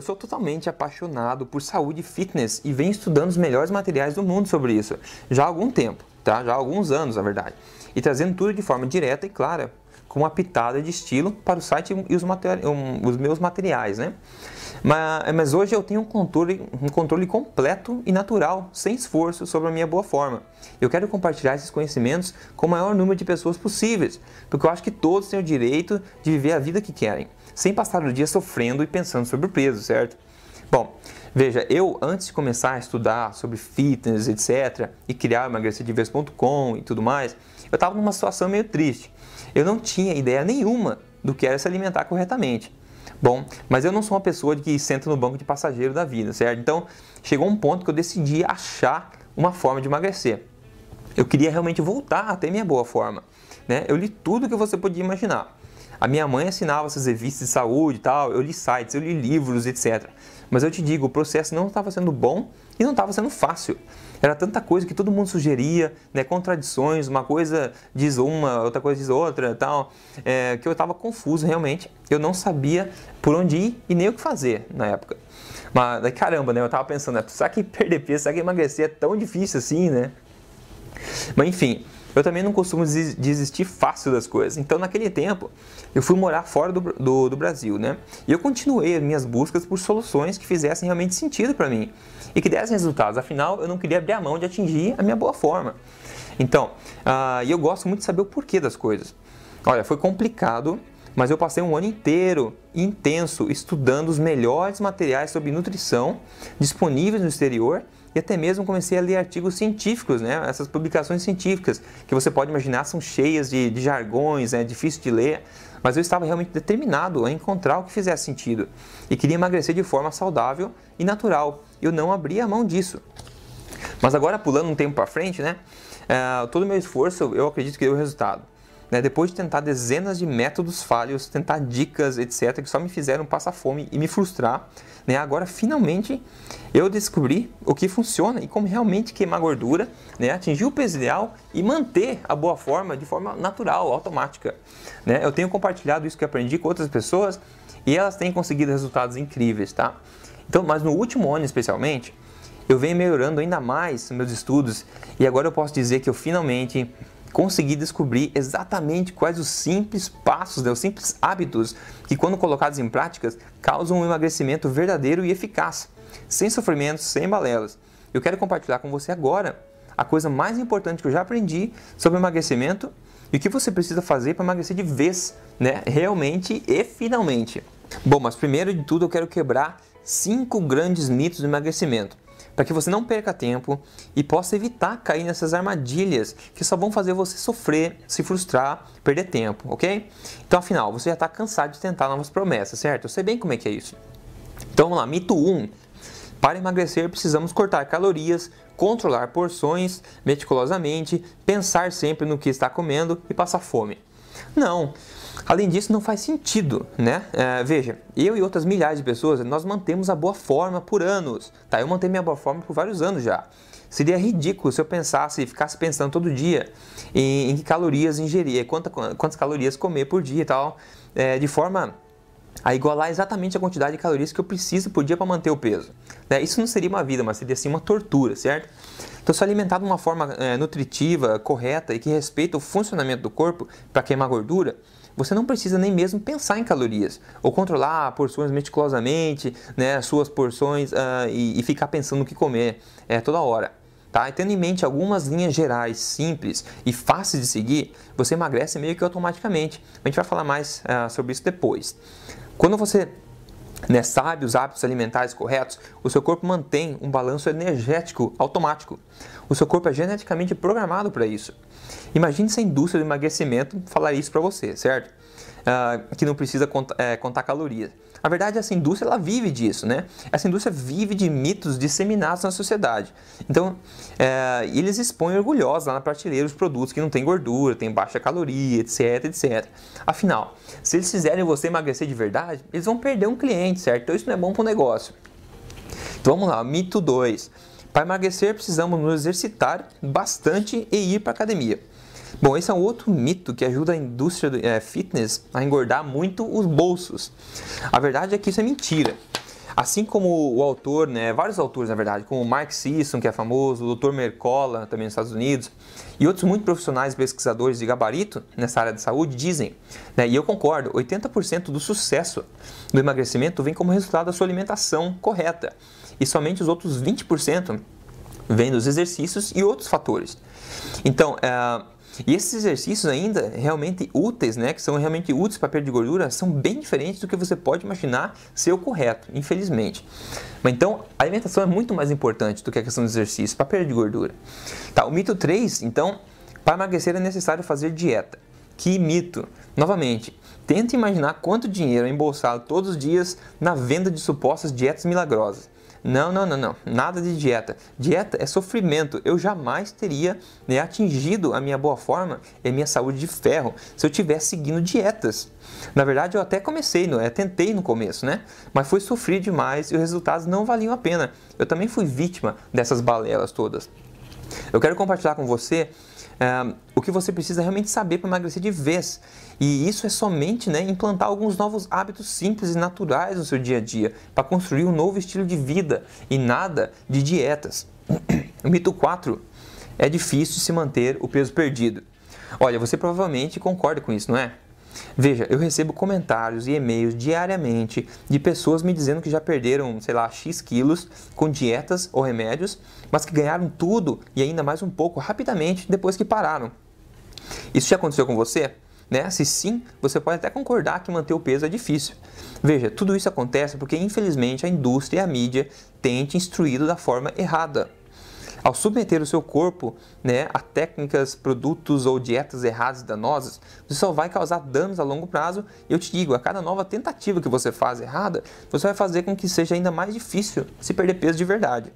eu sou totalmente apaixonado por saúde e fitness e venho estudando os melhores materiais do mundo sobre isso já há algum tempo, tá? Já há alguns anos, na verdade. E trazendo tudo de forma direta e clara, com uma pitada de estilo para o site e os meus materiais, né? Mas hoje eu tenho um controle completo e natural, sem esforço, sobre a minha boa forma. Eu quero compartilhar esses conhecimentos com o maior número de pessoas possíveis, porque eu acho que todos têm o direito de viver a vida que querem, sem passar o dia sofrendo e pensando sobre o peso, certo? Bom, veja, eu antes de começar a estudar sobre fitness, etc, e criar emagrecerdeves.com e tudo mais, eu estava numa situação meio triste. Eu não tinha ideia nenhuma do que era se alimentar corretamente. Bom, mas eu não sou uma pessoa que senta no banco de passageiro da vida, certo? Então, chegou um ponto que eu decidi achar uma forma de emagrecer. Eu queria realmente voltar a ter minha boa forma, né? Eu li tudo que você podia imaginar. A minha mãe assinava essas revistas de saúde e tal, eu li sites, eu li livros, etc. Mas eu te digo, o processo não estava sendo bom e não estava sendo fácil. Era tanta coisa que todo mundo sugeria, né, contradições, uma coisa diz uma, outra coisa diz outra, tal, que eu estava confuso realmente. Eu não sabia por onde ir e nem o que fazer na época. Mas caramba, né, eu estava pensando, será que perder peso, será que emagrecer é tão difícil assim, né? Mas enfim, eu também não costumo desistir fácil das coisas. Então naquele tempo, eu fui morar fora do Brasil, né? E eu continuei as minhas buscas por soluções que fizessem realmente sentido para mim e que dessem resultados. Afinal, eu não queria abrir a mão de atingir a minha boa forma. Então, eu gosto muito de saber o porquê das coisas. Olha, foi complicado, mas eu passei um ano inteiro, intenso, estudando os melhores materiais sobre nutrição disponíveis no exterior e até mesmo comecei a ler artigos científicos, né? Essas publicações científicas que você pode imaginar são cheias de jargões, né? Difícil de ler, mas eu estava realmente determinado a encontrar o que fizesse sentido e queria emagrecer de forma saudável e natural. Eu não abria a mão disso. Mas agora, pulando um tempo para frente, né? Todo o meu esforço, eu acredito que deu resultado. Depois de tentar dezenas de métodos falhos, tentar dicas, etc., que só me fizeram passar fome e me frustrar, né? Agora, finalmente, eu descobri o que funciona e como realmente queimar gordura, né? Atingir o peso ideal e manter a boa forma de forma natural, automática, né? Eu tenho compartilhado isso que aprendi com outras pessoas e elas têm conseguido resultados incríveis, tá? Então, mas no último ano especialmente, eu venho melhorando ainda mais meus estudos e agora eu posso dizer que eu finalmente consegui descobrir exatamente quais os simples passos, né, os simples hábitos que, quando colocados em práticas, causam um emagrecimento verdadeiro e eficaz, sem sofrimentos, sem balelas. Eu quero compartilhar com você agora a coisa mais importante que eu já aprendi sobre emagrecimento e o que você precisa fazer para emagrecer de vez, né, realmente e finalmente. Bom, mas primeiro de tudo eu quero quebrar 5 grandes mitos do emagrecimento, para que você não perca tempo e possa evitar cair nessas armadilhas que só vão fazer você sofrer, se frustrar, perder tempo, ok? Então, afinal, você já está cansado de tentar novas promessas, certo? Eu sei bem como é que é isso. Então, vamos lá, mito 1. Para emagrecer, precisamos cortar calorias, controlar porções meticulosamente, pensar sempre no que está comendo e passar fome. Não. Além disso, não faz sentido, né? Veja, eu e outras milhares de pessoas, nós mantemos a boa forma por anos, tá? Eu mantenho minha boa forma por vários anos já. Seria ridículo se eu ficasse pensando todo dia em que calorias ingerir, quantas calorias comer por dia e tal, de forma a igualar exatamente a quantidade de calorias que eu preciso por dia para manter o peso, né? Isso não seria uma vida, mas seria sim uma tortura, certo? Então, se alimentar de uma forma nutritiva, correta e que respeita o funcionamento do corpo para queimar gordura, você não precisa nem mesmo pensar em calorias ou controlar porções meticulosamente, né, suas porções e ficar pensando no que comer toda hora. Tá? E tendo em mente algumas linhas gerais simples e fáceis de seguir, você emagrece meio que automaticamente. A gente vai falar mais sobre isso depois. Quando você sabe os hábitos alimentares corretos, o seu corpo mantém um balanço energético automático. O seu corpo é geneticamente programado para isso. Imagine se a indústria do emagrecimento falar isso para você, certo? Que não precisa contar calorias. A verdade, essa indústria ela vive disso, né? Essa indústria vive de mitos disseminados na sociedade. Então, eles expõem orgulhosos lá na prateleira os produtos que não têm gordura, têm baixa caloria, etc, etc. Afinal, se eles fizerem você emagrecer de verdade, eles vão perder um cliente, certo? Então, isso não é bom para o negócio. Então, vamos lá, mito 2. Para emagrecer, precisamos nos exercitar bastante e ir para a academia. Bom, esse é um outro mito que ajuda a indústria do fitness a engordar muito os bolsos. A verdade é que isso é mentira. Assim como o autor, né, vários autores na verdade, como o Mark Sisson, que é famoso, o Dr. Mercola, também nos Estados Unidos, e outros muitos profissionais e pesquisadores de gabarito nessa área de saúde dizem, né, e eu concordo, 80% do sucesso do emagrecimento vem como resultado da sua alimentação correta, e somente os outros 20% vêm dos exercícios e outros fatores. Então, e esses exercícios ainda realmente úteis, né, que são realmente úteis para perda de gordura, são bem diferentes do que você pode imaginar ser o correto, infelizmente. Mas então, a alimentação é muito mais importante do que a questão do exercício para perda de gordura. Tá, o mito 3, então, para emagrecer é necessário fazer dieta. Que mito! Novamente, tenta imaginar quanto dinheiro é embolsado todos os dias na venda de supostas dietas milagrosas. Não, nada de dieta. Dieta é sofrimento. Eu jamais teria, né, atingido a minha boa forma e a minha saúde de ferro se eu estivesse seguindo dietas. Na verdade, eu até tentei no começo, né? Mas foi sofrer demais e os resultados não valiam a pena. Eu também fui vítima dessas balelas todas. Eu quero compartilhar com você o que você precisa realmente saber para emagrecer de vez. E isso é somente, né, implantar alguns novos hábitos simples e naturais no seu dia a dia, para construir um novo estilo de vida e nada de dietas. O mito 4, é difícil se manter o peso perdido. Olha, você provavelmente concorda com isso, não é? Veja, eu recebo comentários e e-mails diariamente de pessoas me dizendo que já perderam, sei lá, X quilos com dietas ou remédios, mas que ganharam tudo e ainda mais um pouco rapidamente depois que pararam. Isso já aconteceu com você? Né? Se sim, você pode até concordar que manter o peso é difícil. Veja, tudo isso acontece porque infelizmente a indústria e a mídia têm te instruído da forma errada. Ao submeter o seu corpo, né, a técnicas, produtos ou dietas erradas e danosas, você só vai causar danos a longo prazo. E eu te digo, a cada nova tentativa que você faz errada, você vai fazer com que seja ainda mais difícil se perder peso de verdade.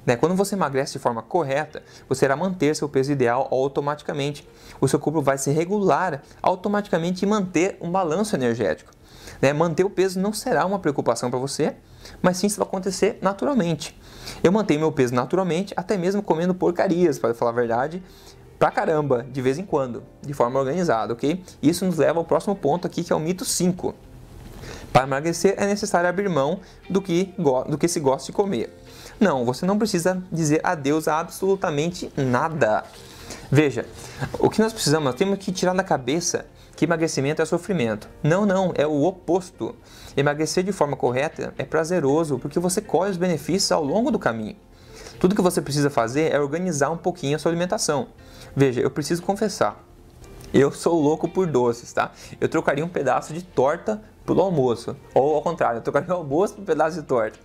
Né? Quando você emagrece de forma correta, você irá manter seu peso ideal automaticamente. O seu corpo vai se regular automaticamente e manter um balanço energético. Né? Manter o peso não será uma preocupação para você, mas sim isso vai acontecer naturalmente. Eu mantenho meu peso naturalmente, até mesmo comendo porcarias, para falar a verdade, pra caramba, de vez em quando, de forma organizada, ok? Isso nos leva ao próximo ponto aqui, que é o mito 5. Para emagrecer é necessário abrir mão do que se gosta de comer. Não, você não precisa dizer adeus a absolutamente nada. Veja, o que nós precisamos, nós temos que tirar da cabeça que emagrecimento é sofrimento. Não, é o oposto. Emagrecer de forma correta é prazeroso porque você colhe os benefícios ao longo do caminho. Tudo que você precisa fazer é organizar um pouquinho a sua alimentação. Veja, eu preciso confessar, eu sou louco por doces, tá? Eu trocaria um pedaço de torta pelo almoço, ou ao contrário, eu trocaria o almoço por um pedaço de torta.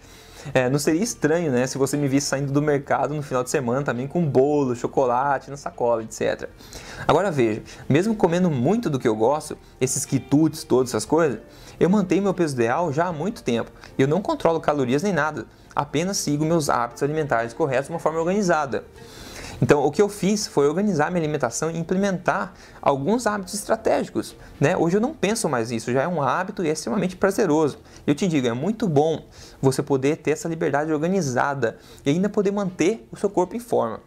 Não seria estranho, né, se você me visse saindo do mercado no final de semana também com bolo, chocolate, na sacola, etc. Agora veja, mesmo comendo muito do que eu gosto, esses quitutes, todas essas coisas, eu mantenho meu peso ideal já há muito tempo. Eu não controlo calorias nem nada, apenas sigo meus hábitos alimentares corretos de uma forma organizada. Então, o que eu fiz foi organizar minha alimentação e implementar alguns hábitos estratégicos, né? Hoje eu não penso mais nisso, já é um hábito e é extremamente prazeroso. Eu te digo, é muito bom você poder ter essa liberdade organizada e ainda poder manter o seu corpo em forma.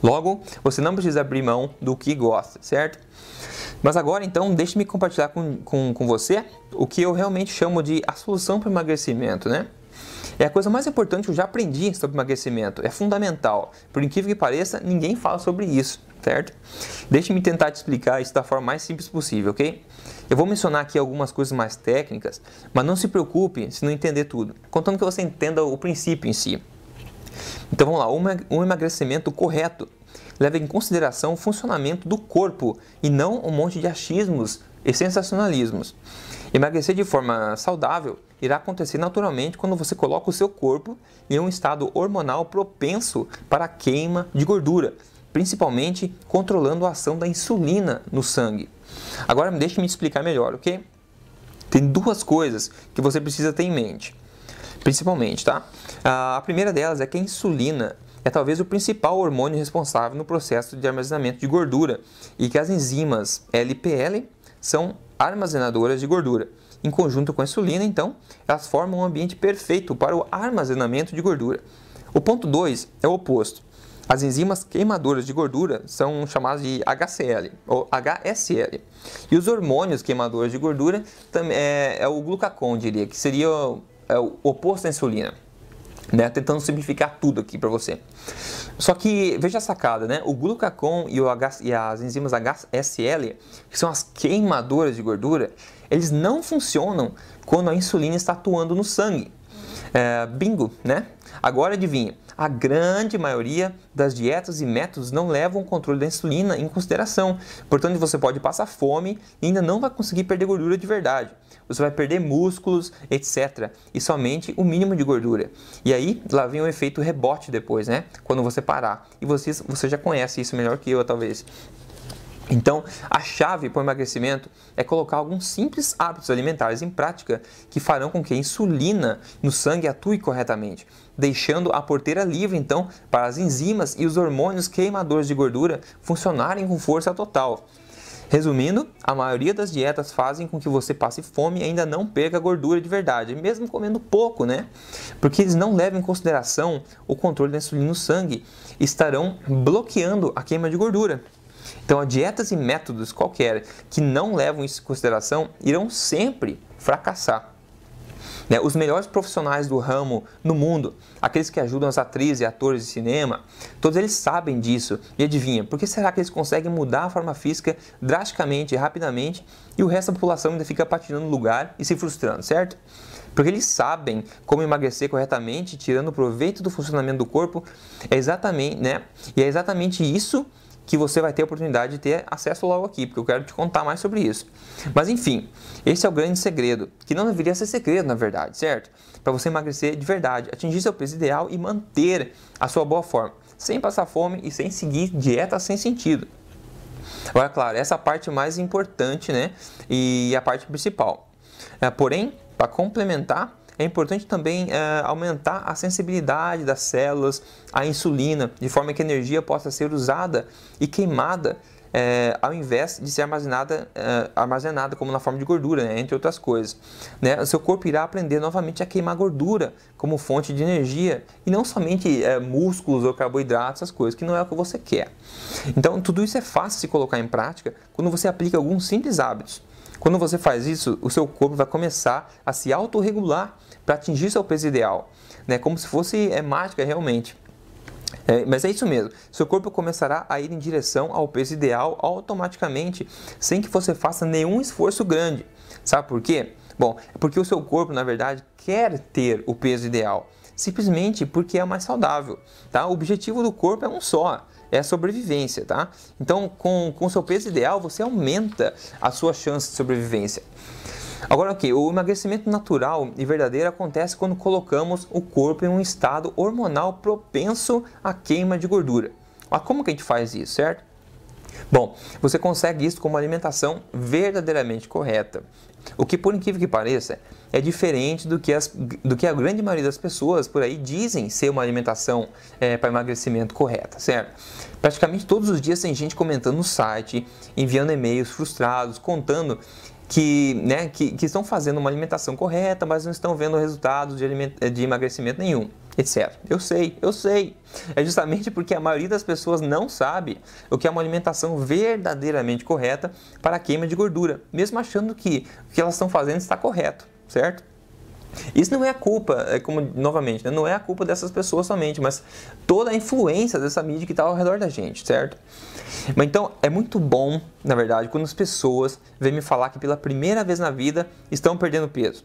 Logo, você não precisa abrir mão do que gosta, certo? Mas agora, então, deixe-me compartilhar com você o que eu realmente chamo de a solução para o emagrecimento, né? É a coisa mais importante que eu já aprendi sobre emagrecimento. É fundamental. Por incrível que pareça, ninguém fala sobre isso, certo? Deixe-me tentar te explicar isso da forma mais simples possível, ok? Eu vou mencionar aqui algumas coisas mais técnicas, mas não se preocupe se não entender tudo, contanto que você entenda o princípio em si. Então vamos lá, um emagrecimento correto leva em consideração o funcionamento do corpo e não um monte de achismos e sensacionalismos. Emagrecer de forma saudável irá acontecer naturalmente quando você coloca o seu corpo em um estado hormonal propenso para a queima de gordura, principalmente controlando a ação da insulina no sangue. Agora deixe-me explicar melhor, ok? Tem duas coisas que você precisa ter em mente, principalmente, tá? A primeira delas é que a insulina é talvez o principal hormônio responsável no processo de armazenamento de gordura e que as enzimas LPL são armazenadoras de gordura. Em conjunto com a insulina, então, elas formam um ambiente perfeito para o armazenamento de gordura. O ponto 2 é o oposto. As enzimas queimadoras de gordura são chamadas de HCl ou HSL. E os hormônios queimadores de gordura é o glucagon, diria, que seria o oposto da insulina, né? Tentando simplificar tudo aqui para você. Só que, veja a sacada, né? O glucagon e as enzimas HSL, que são as queimadoras de gordura, eles não funcionam quando a insulina está atuando no sangue. Bingo, né? Agora adivinha, a grande maioria das dietas e métodos não levam o controle da insulina em consideração. Portanto, você pode passar fome e ainda não vai conseguir perder gordura de verdade. Você vai perder músculos, etc. E somente o mínimo de gordura. E aí, lá vem o efeito rebote depois, né? Quando você parar. E você já conhece isso melhor que eu, talvez. Então, a chave para o emagrecimento é colocar alguns simples hábitos alimentares em prática que farão com que a insulina no sangue atue corretamente, deixando a porteira livre, então, para as enzimas e os hormônios queimadores de gordura funcionarem com força total. Resumindo, a maioria das dietas fazem com que você passe fome e ainda não perca gordura de verdade, mesmo comendo pouco, né? Porque eles não levam em consideração o controle da insulina no sangue e estarão bloqueando a queima de gordura. Então, dietas e métodos qualquer que não levam isso em consideração irão sempre fracassar. Os melhores profissionais do ramo no mundo, aqueles que ajudam as atrizes e atores de cinema, todos eles sabem disso. E adivinha, por que será que eles conseguem mudar a forma física drasticamente e rapidamente e o resto da população ainda fica patinando no lugar e se frustrando, certo? Porque eles sabem como emagrecer corretamente, tirando proveito do funcionamento do corpo, E é exatamente isso que você vai ter a oportunidade de ter acesso logo aqui, porque eu quero te contar mais sobre isso. Mas enfim, esse é o grande segredo, que não deveria ser segredo na verdade, certo? Para você emagrecer de verdade, atingir seu peso ideal e manter a sua boa forma, sem passar fome e sem seguir dietas sem sentido. Agora, claro, essa é a parte mais importante, né? E a parte principal. Porém, para complementar, é importante também aumentar a sensibilidade das células à insulina, de forma que a energia possa ser usada e queimada ao invés de ser armazenada como na forma de gordura, né, entre outras coisas. O seu corpo irá aprender novamente a queimar gordura como fonte de energia e não somente músculos ou carboidratos, essas coisas, que não é o que você quer. Então, tudo isso é fácil de se colocar em prática quando você aplica alguns simples hábitos. Quando você faz isso, o seu corpo vai começar a se autorregular para atingir seu peso ideal, né? Como se fosse mágica realmente. Mas é isso mesmo, seu corpo começará a ir em direção ao peso ideal automaticamente, sem que você faça nenhum esforço grande. Sabe por quê? Bom, é porque o seu corpo, na verdade, quer ter o peso ideal, simplesmente porque é mais saudável, tá? O objetivo do corpo é um só, é a sobrevivência, tá? Então, com o seu peso ideal, você aumenta a sua chance de sobrevivência. Agora, ok, o emagrecimento natural e verdadeiro acontece quando colocamos o corpo em um estado hormonal propenso à queima de gordura. Mas como que a gente faz isso, certo? Bom, você consegue isso com uma alimentação verdadeiramente correta. O que, por incrível que pareça, é diferente do que a grande maioria das pessoas por aí dizem ser uma alimentação para emagrecimento correta, certo? Praticamente todos os dias tem gente comentando no site, enviando e-mails frustrados, contando que estão fazendo uma alimentação correta, mas não estão vendo resultados de emagrecimento nenhum, etc. Eu sei. É justamente porque a maioria das pessoas não sabe o que é uma alimentação verdadeiramente correta para a queima de gordura, mesmo achando que o que elas estão fazendo está correto, certo? Isso não é a culpa, novamente, não é a culpa dessas pessoas somente, mas toda a influência dessa mídia que está ao redor da gente, certo? Mas então, é muito bom, na verdade, quando as pessoas vêm me falar que pela primeira vez na vida estão perdendo peso.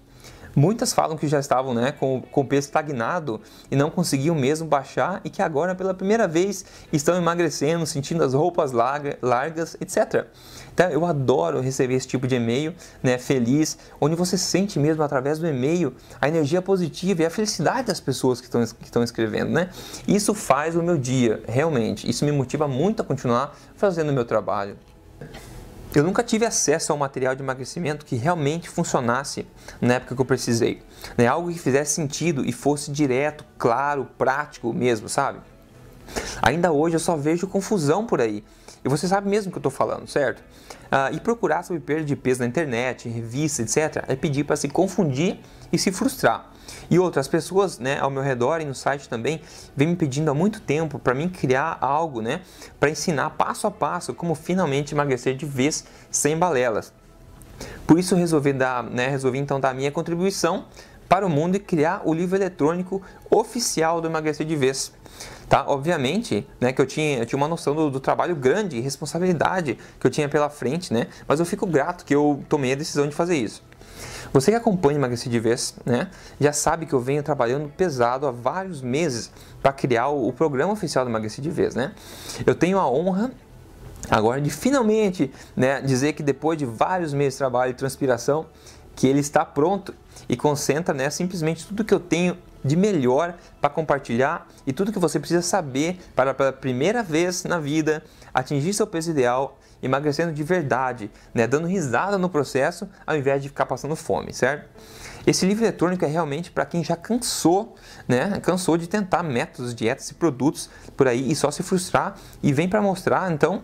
Muitas falam que já estavam com o peso estagnado e não conseguiam mesmo baixar e que agora pela primeira vez estão emagrecendo, sentindo as roupas largas, etc. Então, eu adoro receber esse tipo de e-mail, feliz, onde você sente mesmo através do e-mail a energia positiva e a felicidade das pessoas que estão escrevendo, né? Isso faz o meu dia, realmente. Isso me motiva muito a continuar fazendo o meu trabalho. Eu nunca tive acesso a um material de emagrecimento que realmente funcionasse na época que eu precisei. Algo que fizesse sentido e fosse direto, claro, prático mesmo, sabe? Ainda hoje eu só vejo confusão por aí. E você sabe mesmo o que eu estou falando, certo? E procurar sobre perda de peso na internet, revista, etc. é pedir para se confundir e se frustrar. E outras pessoas ao meu redor e no site também vêm me pedindo há muito tempo para mim criar algo para ensinar passo a passo como finalmente emagrecer de vez sem balelas. Por isso resolvi então dar a minha contribuição para o mundo e criar o livro eletrônico oficial do Emagrecer de Vez. Tá? Obviamente, né, que eu tinha uma noção do trabalho grande e responsabilidade que eu tinha pela frente, né, mas eu fico grato que eu tomei a decisão de fazer isso. Você que acompanha Emagrecer de Vez, né, já sabe que eu venho trabalhando pesado há vários meses para criar o programa oficial do Emagrecer de Vez. Né? Eu tenho a honra agora de finalmente, né, dizer que depois de vários meses de trabalho e transpiração, que ele está pronto e concentra, né, simplesmente tudo que eu tenho de melhor para compartilhar e tudo que você precisa saber para pela primeira vez na vida atingir seu peso ideal, emagrecendo de verdade, né, dando risada no processo ao invés de ficar passando fome, certo? Esse livro eletrônico é realmente para quem já cansou, né, cansou de tentar métodos, dietas e produtos por aí e só se frustrar, e vem para mostrar então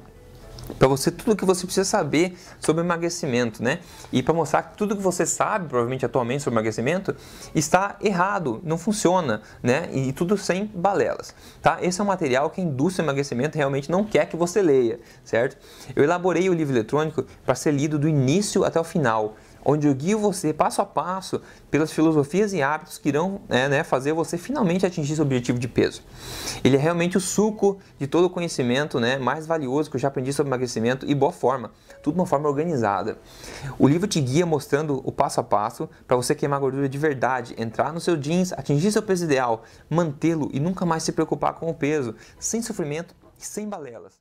para você tudo o que você precisa saber sobre emagrecimento, né? E para mostrar que tudo que você sabe, provavelmente atualmente, sobre emagrecimento, está errado, não funciona, né? E tudo sem balelas, tá? Esse é um material que a indústria do emagrecimento realmente não quer que você leia, certo? Eu elaborei o livro eletrônico para ser lido do início até o final, onde eu guio você passo a passo pelas filosofias e hábitos que irão fazer você finalmente atingir seu objetivo de peso. Ele é realmente o suco de todo o conhecimento, né, mais valioso que eu já aprendi sobre emagrecimento e boa forma, tudo de uma forma organizada. O livro te guia mostrando o passo a passo para você queimar gordura de verdade, entrar no seu jeans, atingir seu peso ideal, mantê-lo e nunca mais se preocupar com o peso, sem sofrimento e sem balelas.